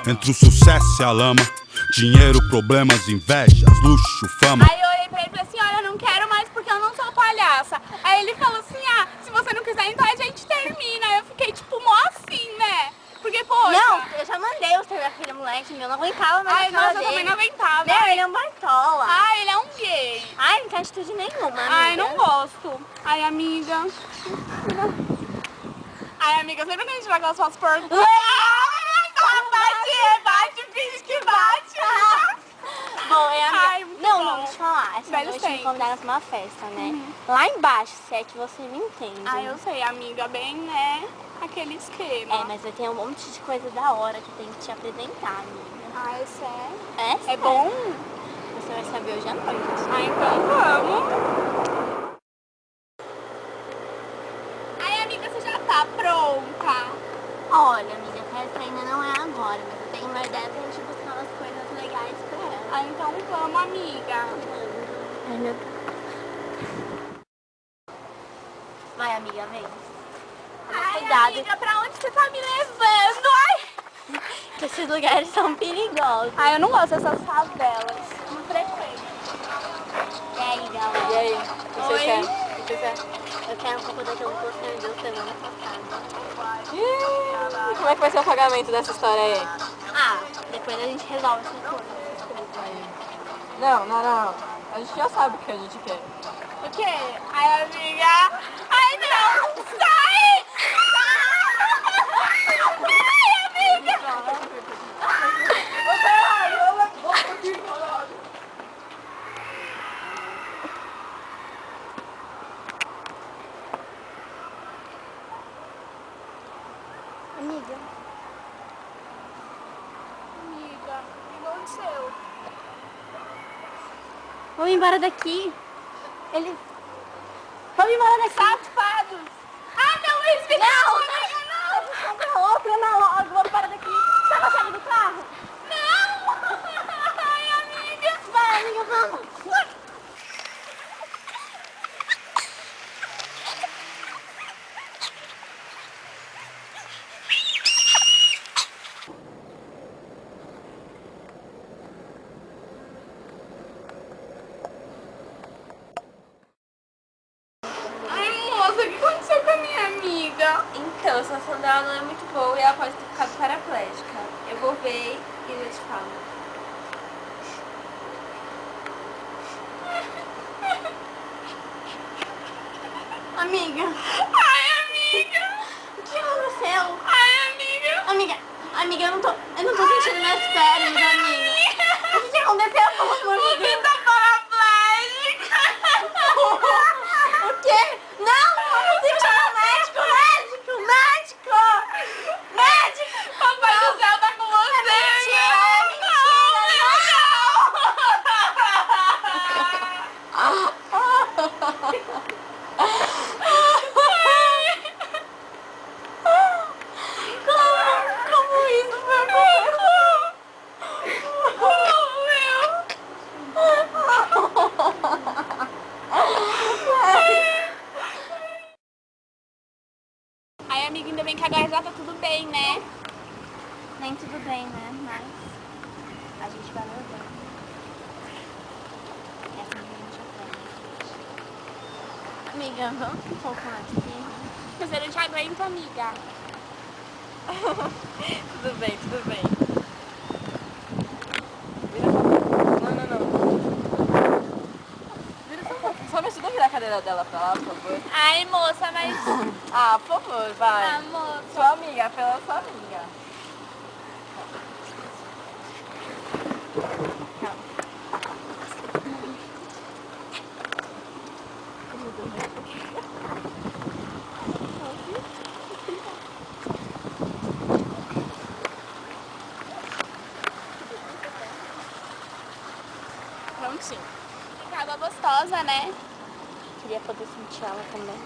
Entre o sucesso e a lama, dinheiro, problemas, invejas, luxo, fama. Aí eu olhei pra ele e falei assim, olha, eu não quero mais porque eu não sou palhaça. Aí ele falou assim, ah, se você não quiser, então a gente termina. Aí eu fiquei tipo, mó assim, né? Porque, poxa... Não, eu já mandei você ver aquele moleque, meu, não aguentava mais. Ai, nossa, eu também não aguentava. Não, ele é um baitola. Ai, ele é um gay. Ai, não tem atitude nenhuma, amiga. Ai, não gosto. Ai, amiga. Ai, amiga, sempre que a gente vai com as fotos por... Ai, bate, rebate, finge que bate. Bom, é amiga. Ai, muito não, bom. não, deixa eu falar. Essa Velho noite sempre. me convidaram pra uma festa, né? Lá embaixo, se é que você me entende. Ai, eu sei, amiga, bem, né? Aquele esquema. É, mas eu tenho um monte de coisa da hora que tem que te apresentar, amiga. Ai, sério? É, É sério. bom? Você vai saber hoje à noite. Ah, então vamos. Ai, amiga, você já tá pronta? Olha, amiga, a festa ainda não é agora, mas eu tenho uma ideia pra gente buscar umas coisas legais pra ela. Ah, então vamos, amiga. Ai, meu Deus. Vai, amiga, vem. Toma Ai, cuidado, amiga, pra onde você tá me levando? Ai, que esses lugares são perigosos. ai, eu não gosto dessas favelas. Não frequento. E aí, galera? E aí, o que Oi. você quer? O que você quer? Eu quero um pouco daquilo que você me deu semana passada. Ih, como é que vai ser o pagamento dessa história aí? Ah, depois a gente resolve essas coisas. Não, não, não. A gente já sabe o que a gente quer. O quê? Ai, amiga. Ai, não. Sai! Ai, amiga. Amiga, Amiga, o que aconteceu? vamos embora daqui. Ele... Vamos embora daqui. Safados. Ah, não, eles me... Não, amiga, não. compra outra, não, logo. Vamos embora daqui. Você tá com a chave do carro? Não. Ai, amiga. Vai, amiga, vamos. Ai, moça, o que aconteceu com a minha amiga? Então, a situação dela não é muito boa e ela pode ter ficado paraplégica. Eu vou ver e eu te falo. Amiga, Ai, amiga. o que aconteceu? Ai, amiga. Amiga, eu não tô sentindo minhas pernas, amiga. O que aconteceu, pelo amor de Deus? Você tá paraplégica. O quê? Não, eu não consigo chamar médico, médico. Papai do céu tá com você. mentira, é Como isso Ai, amiga, ainda bem que agora já tá tudo bem, né? Nem tudo bem, né? Mas a gente vai levando. Essa a gente aprende. Amiga, vamos um pouco mais aqui. Mas eu não te aguento, amiga. Tudo bem, tudo bem. Vira só. Não. Vira só um pouquinho. Só me ajuda a virar a cadeira dela pra lá, por favor. Ai, moça, mas... Ah, por favor, vai. Ah, moça. Sua amiga, pela sua amiga. Prontinho. Que água gostosa, né? Queria poder sentir ela também.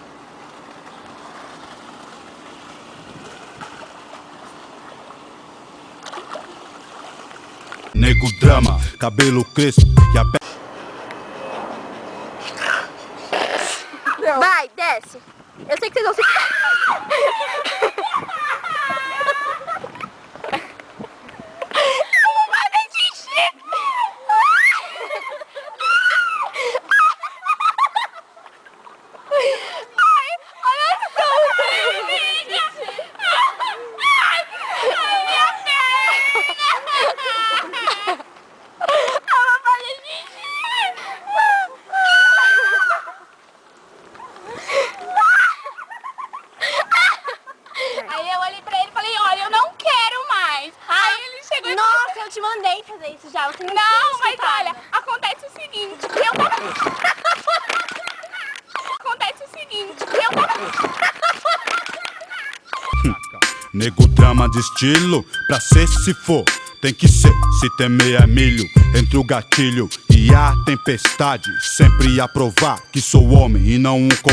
Nego drama, cabelo crespo e a pele. Vai, desce. Eu sei que vocês vão se... isso já. Você Não, mas olha, acontece o seguinte, eu tava... Acontece o seguinte, eu tava... Nego trama de estilo, pra ser se for, tem que ser, se temer é milho. Entre o gatilho e a tempestade, sempre a provar que sou homem e não um covarde.